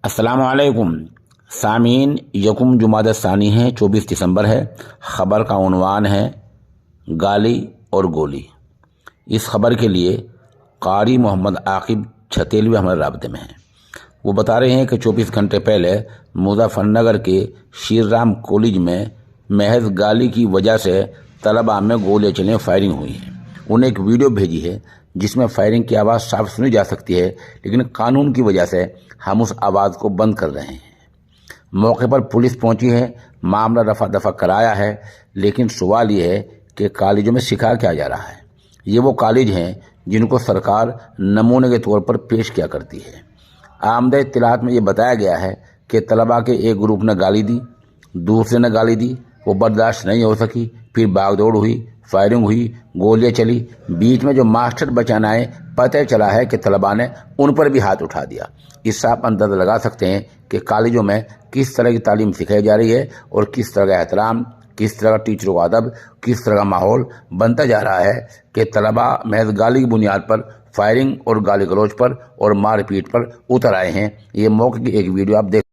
अस्सलाम वालेकुम सामीन। यकुम जुमादा सानी है, 24 दिसंबर है। ख़बर का उन्वान है गाली और गोली। इस खबर के लिए कारी मोहम्मद आकिब छतेलवी हमारे राब्ते में हैं। वो बता रहे हैं कि 24 घंटे पहले मुजफ्फरनगर के श्री राम कॉलेज में महज गाली की वजह से तलबा में गोलियां चली, फायरिंग हुई है। उन्हें एक वीडियो भेजी है जिसमें फायरिंग की आवाज़ साफ सुनी जा सकती है, लेकिन कानून की वजह से हम उस आवाज़ को बंद कर रहे हैं। मौके पर पुलिस पहुंची है, मामला रफा दफा कराया है, लेकिन सवाल ये है कि कॉलेजों में सिखाया क्या जा रहा है। ये वो कॉलेज हैं जिनको सरकार नमूने के तौर पर पेश किया करती है। आमदा इत्तलात में ये बताया गया है कि तलबा के एक ग्रुप ने गाली दी, दूसरे ने गाली दी, वो बर्दाश्त नहीं हो सकी, फिर भागदौड़ हुई, फायरिंग हुई, गोलियां चली। बीच में जो मास्टर बचाना आए, पता चला है कि तलबा ने उन पर भी हाथ उठा दिया। इससे आप अंदाज़ा लगा सकते हैं कि कॉलेजों में किस तरह की तालीम सिखाई जा रही है और किस तरह का एहतराम, किस तरह का टीचरों का अदब, किस तरह का माहौल बनता जा रहा है कि तलबा महज गाली की बुनियाद पर फायरिंग और गाली गलौज पर और मार पीट पर उतर आए हैं। ये मौके की एक वीडियो आप देख